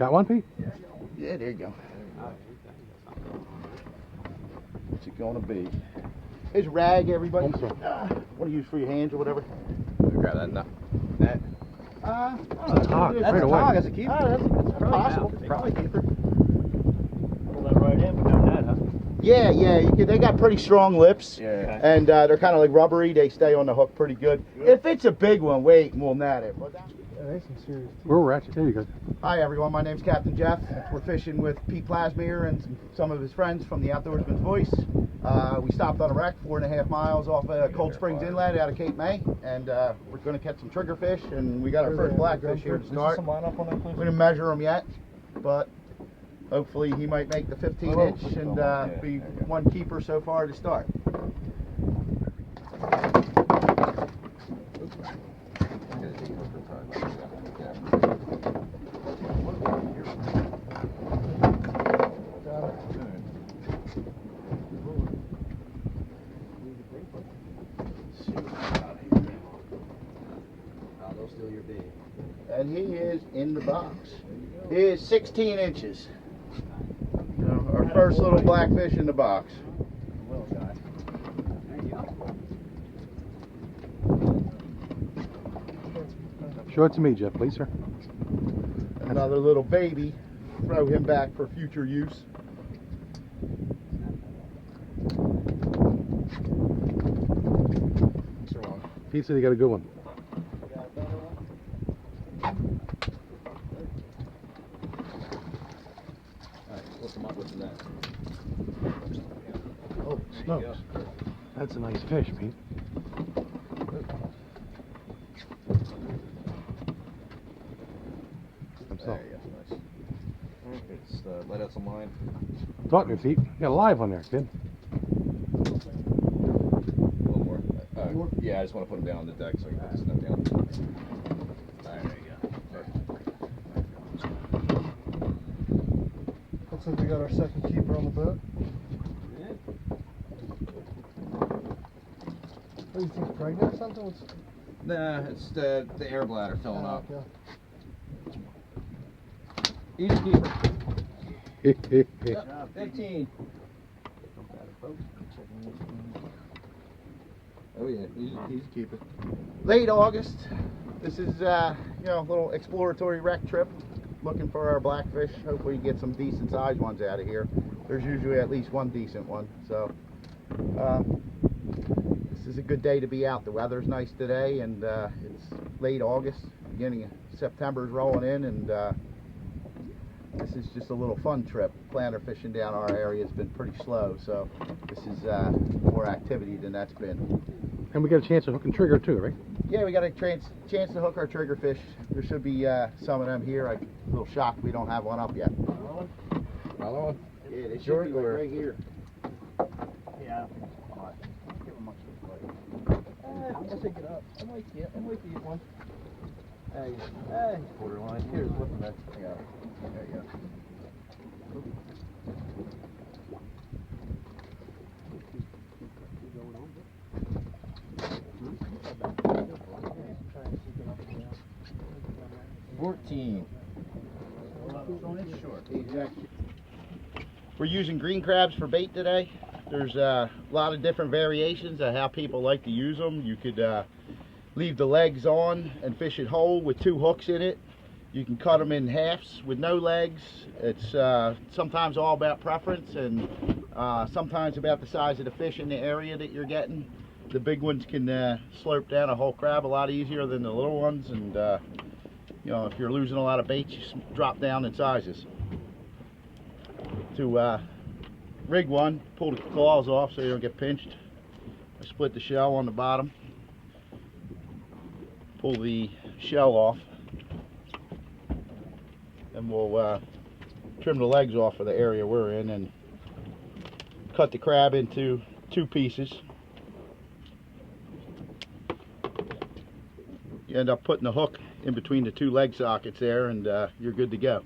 Got one, Pete? Yeah, there you go. What's it gonna be? Here's a rag, everybody. I'm sorry. What do you use for your hands or whatever? Grab that nut. That. That's a hog, That's right a away. hog. That's a keeper. That's possible. Probably keeper. Pull that right in, but no net, huh? Yeah, they got pretty strong lips. Yeah. And they're kind of like rubbery. They stay on the hook pretty good. If it's a big one, wait, and we'll net it. That's some serious. Where we're at, there you go. Hi everyone, my name's Captain Jeff. We're fishing with Pete Plasmier and some of his friends from the Outdoorsman's Voice. We stopped on a wreck 4.5 miles off Cold Springs Inlet out of Cape May, and we're going to catch some triggerfish, and we got our first blackfish here to start. We didn't measure them yet, but hopefully he might make the 15-inch and be one keeper so far to start. And he is in the box. He is 16 inches. Our first little blackfish in the box. Show it to me, Jeff, please, sir. Another little baby. Throw him back for future use. Pete said he got a good one. Oh, smokes. That's a nice fish, Pete. There you go. Nice. Just let out some line. Talk to me, Pete. You got a live on there, kid. A little more. Yeah, I just want to put them down on the deck so I can put this net down. There you go. Looks like we got our second keeper on the boat. What do you think, pregnant or something? What's... Nah, it's the air bladder filling up. Okay. Easy keeper. 15. Oh yeah, easy keeper. Late August. This is a little exploratory wreck trip. Looking for our blackfish. Hopefully get some decent sized ones out of here. There's usually at least one decent one. So this is a good day to be out. The weather's nice today, and it's late August. Beginning of September's rolling in, and this is just a little fun trip. Planter fishing down our area has been pretty slow, so this is more activity than that's been. And we got a chance of hooking trigger too, right? Yeah, we got a chance to hook our triggerfish. There should be some of them here. I'm a little shocked we don't have one up yet. Another one? Yeah, they should be like right here. Yeah. Don't give them much of a play. I'll pick it up. I might get one. Hey, Borderline. Here's looking at. I got it. There you go. 14. We're using green crabs for bait today. There's a lot of different variations of how people like to use them. You could leave the legs on and fish it whole with 2 hooks in it. You can cut them in halves with no legs. It's sometimes all about preference, and sometimes about the size of the fish in the area that you're getting. The big ones can slurp down a whole crab a lot easier than the little ones, and if you're losing a lot of bait, you drop down in sizes. To rig one, pull the claws off so you don't get pinched. I split the shell on the bottom, pull the shell off, and we'll trim the legs off of the area we're in and cut the crab into 2 pieces. You end up putting the hook in between the 2 leg sockets there, and you're good to go.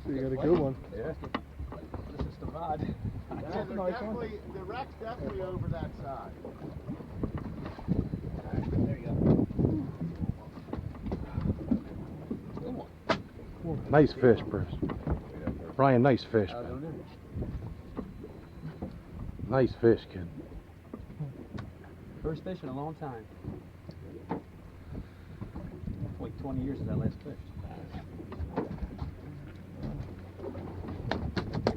So you got a good one. Yeah. This is the rod. Yeah, they're definitely, the wreck's definitely over that side. There you go. Nice fish, Bruce. Brian, nice fish, man. Nice fish, kid. First fish in a long time. Wait, 20 years since I last fished.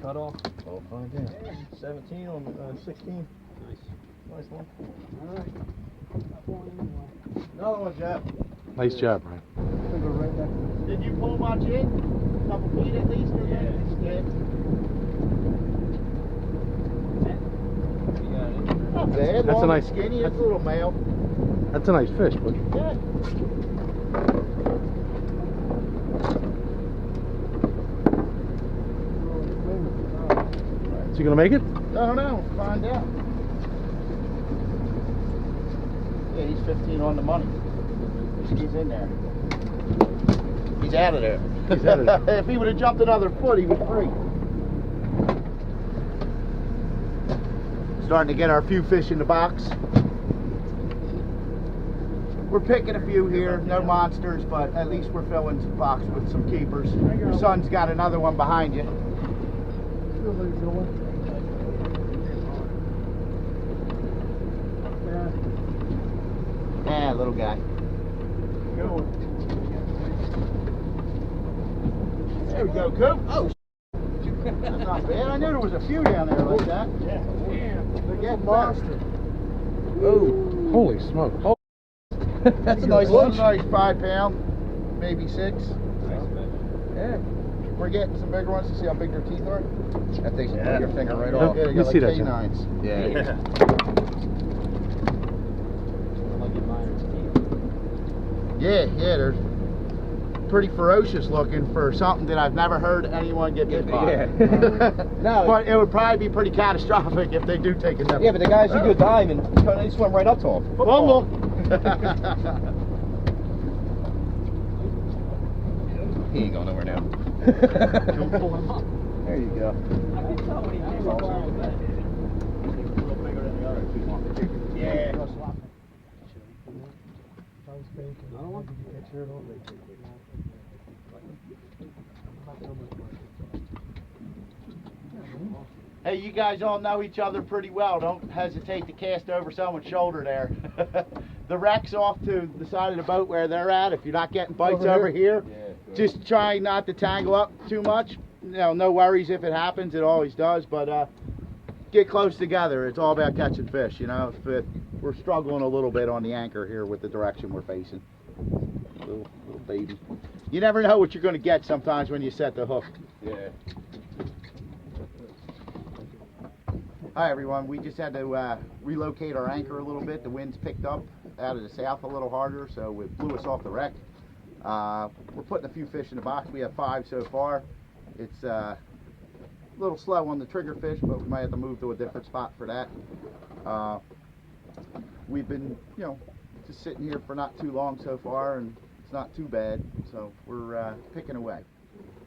Cut off. Oh, fine, yeah. 17 on 16. Nice. Nice one. Alright. Another one, Jeff. Nice job, Brian. Go right back to Did you pull much in? A couple feet at least? Or Yeah. did? You got it. Not bad. That's a Long nice- and skinny. It's a little male. That's a nice fish, but Yeah. is he gonna make it? I don't know. Find out. Yeah, he's 15 on the money. He's in there. He's out of there. He's out of there. If he would have jumped another foot, he was free. Starting to get our few fish in the box. We're picking a few here, no monsters, but at least we're filling some box with some keepers. Your son's got another one behind you. Still leave going. Yeah, little guy. There we go, Coop. Oh, that's not bad. I knew there was a few down there like that. Yeah. They're getting monster. Oh, holy smokes! Oh, That's a nice one. Nice 5 pound, maybe 6. Nice fish. Yeah. We're getting some bigger ones to see how big their teeth are. That thing's Yeah. your finger right Yeah. off. Yeah, they Let me got see like that, Jim. canines. Yeah. Like admirer's teeth. Yeah, they're pretty ferocious looking for something that I've never heard anyone get bit by. Yeah. No. But it would probably be pretty catastrophic if they do take a nip. Yeah, but the guys who do a dive and they swim right up to him. Fumble. He ain't going nowhere now. Don't pull him up. There you go. I can tell when he came up there with that. Yeah. Another one? Hey, you guys all know each other pretty well. Don't hesitate to cast over someone's shoulder there. The wreck's off to the side of the boat where they're at. If you're not getting bites over here, just try not to tangle up too much. You know, no worries if it happens. It always does. But get close together. It's all about catching fish. You know, we're struggling a little bit on the anchor here with the direction we're facing. Little baby. You never know what you're going to get sometimes when you set the hook. Yeah. Hi everyone, we just had to relocate our anchor a little bit. The wind's picked up out of the south a little harder, so it blew us off the wreck. We're putting a few fish in the box. We have 5 so far. It's a little slow on the trigger fish, but we might have to move to a different spot for that. We've been, just sitting here for not too long so far, and it's not too bad, so we're picking away.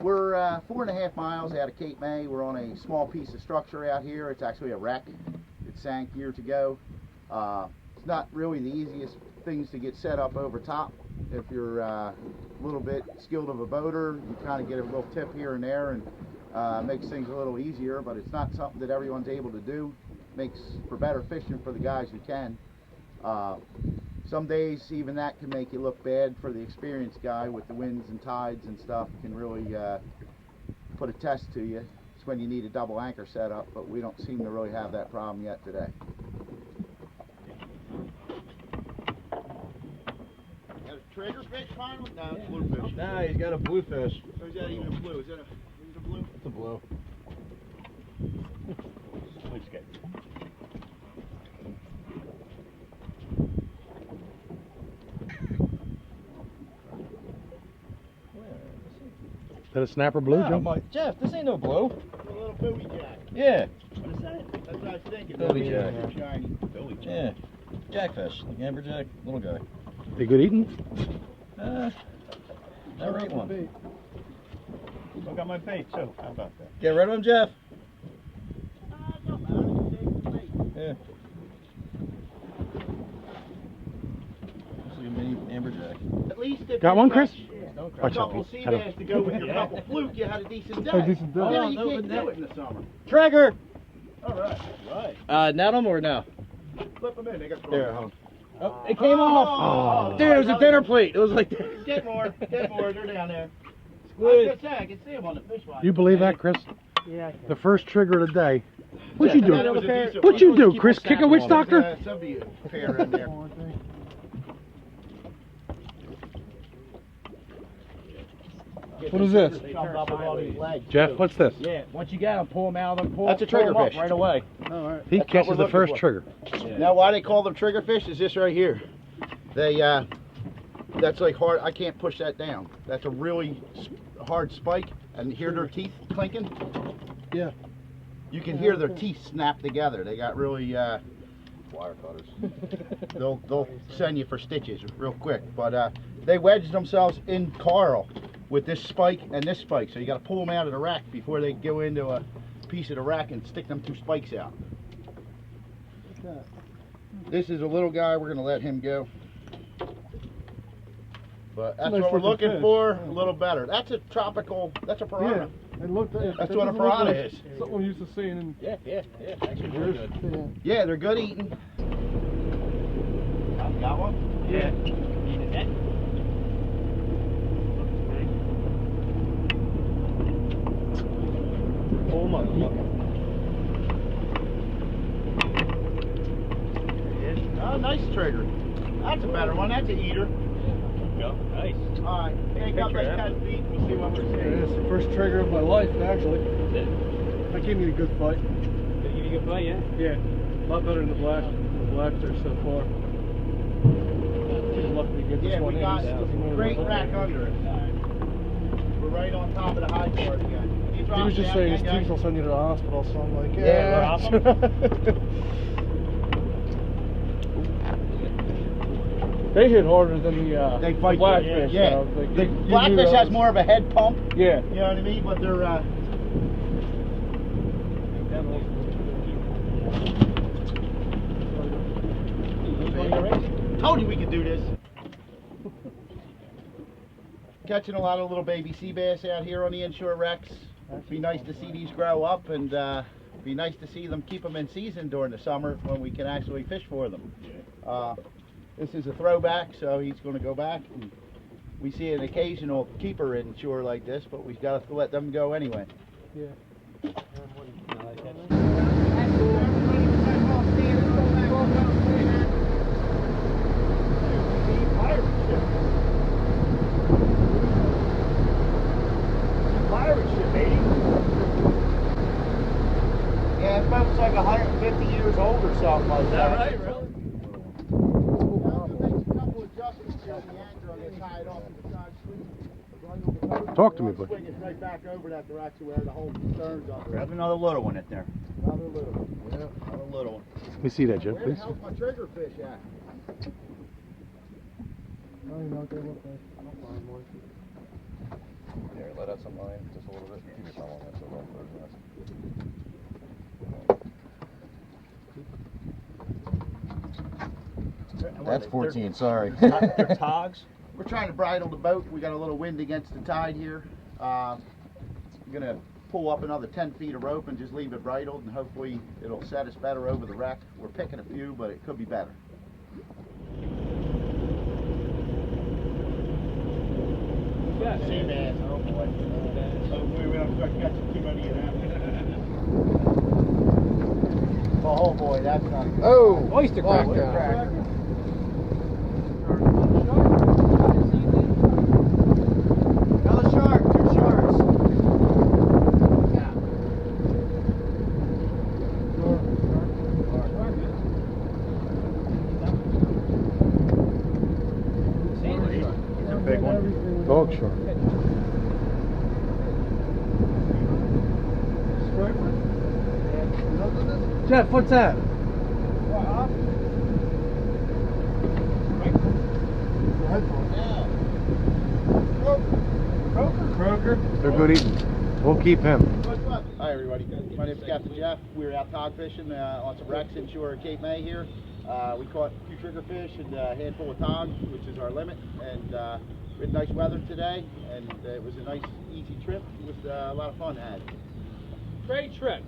We're 4.5 miles out of Cape May. We're on a small piece of structure out here. It's actually a wreck. It sank years ago. It's not really the easiest things to get set up over top. If you're a little bit skilled of a boater, you kind of get a little tip here and there, and makes things a little easier, but it's not something that everyone's able to do. Makes for better fishing for the guys who can. Some days even that can make you look bad for the experienced guy with the winds and tides and stuff. Can really put a test to you. It's when you need a double anchor setup, but we don't seem to really have that problem yet today. Got a triggerfish finally? No, it's bluefish. Nah, he's got a bluefish. Or is that even a blue? Is it a blue? It's a blue. Is that a snapper blue, Yeah, Joe? I'm like, Jeff, this ain't no blue. A little booby jack. Yeah. What is that? That's what I was thinking. Booby jack. Shiny. Booby jack. Yeah. Jackfish. Like amberjack. Little guy. They good eating? Never ate one. I got my bait too. How about that? Get rid of him, Jeff. Yeah. Looks like a mini amberjack. At least if Got you one, Chris? catch Don't a Watch out, couple Pete. sea Head up. bass to go with your couple fluke, you had a decent day. A decent day. Yeah, Oh, you no, can't but do it in the summer. Trigger! Alright. Net them or no? Flip them in, they got There, hold on. Oh, it came off! Oh. Dude, it was a dinner plate. It was like Get more, they're down there. Squid. I was gonna say, I can see them on the fish line. You believe that, Chris? Yeah. The first trigger of the day. What'd you That was do? a decent What'd one. you do, Chris? Kick a witch doctor? Some of you fair in there. What is this? Jump up with all these legs, Jeff, too. what's this? Yeah, once you got them, pull them out of them. Pull, That's a pull 'em trigger up fish. right away. Alright. He That's what catches we're the looking first for. trigger. Now, why they call them trigger fish is this right here. They, that's like hard. I can't push that down. That's a really hard spike, and hear their teeth clinking. Yeah. You can hear their teeth snap together. They got really. wire cutters. They'll send you for stitches real quick. But they wedge themselves in coral with this spike and this spike. So you got to pull them out of the rack before they go into a piece of the rack and stick them two spikes out. This is a little guy. We're gonna let him go. But that's Nice what we're looking looking fish. for. A little better. That's a tropical. That's a Yeah. piranha. It looked. That's what a piranha is. Something we're used to seeing in. Yeah. Actually, really good. Yeah, they're good eating. Got one? Yeah. Pull them up. Oh, nice trigger. That's a better one. That's an eater. Nice. All right, take up like 10 feet. We'll see what we're It's seeing. the first trigger of my life, actually. I gave me a good fight. Did you get a good fight, yeah? Yeah. A lot better than the black there so far. Pretty lucky to get this Yeah, one we in. got It's looking really great good. rack under it. We're right on top of the high part again. He was just saying his teeth will send you to the hospital, so I'm like, Yeah, They hit harder than the They fight blackfish. Yeah, so, like, the you knew blackfish that has was- more of a head pump. Yeah. You know what I mean? But they're told you we could do this. Catching a lot of little baby sea bass out here on the inshore wrecks. Be nice to see these grow up, and be nice to see them, keep them in season during the summer when we can actually fish for them. This is a throwback, so he's going to go back. And we see an occasional keeper inshore like this, but we've got to let them go anyway. Yeah. Yeah, it boat's like 150 years old or something like that. Really? Talk to me, Butch. Swing it right back over that direction where the whole stern's up. Grab another little one at there. Another little. Another little one. Let me see that, Jeff, Where the please. hell's my trigger fish at? No, you're not gonna look like. Here, let out some line just a little bit. Keep your thumb on that so it don't close your eyes. That's 14, sorry. They're togs. We're trying to bridle the boat. We got a little wind against the tide here. We're gonna pull up another 10 feet of rope and just leave it bridled, and hopefully it'll set us better over the wreck. We're picking a few, but it could be better. Yeah. Sea bass. Oh boy. Oh boy, we don't got too many of them. Oh boy, that's not good. Oh! Oyster cracker. Another shark, 2 sharks. Yeah. He's a big one. Dog shark. Jeff, what's that? Croaker. They're good eating. We'll keep him. Hi everybody, my name is Captain Jeff. We were out tog fishing on some wrecks inshore at Cape May here. We caught 2 triggerfish and a handful of togs, which is our limit. And we had nice weather today, and it was a nice, easy trip with a lot of fun had. Great trip.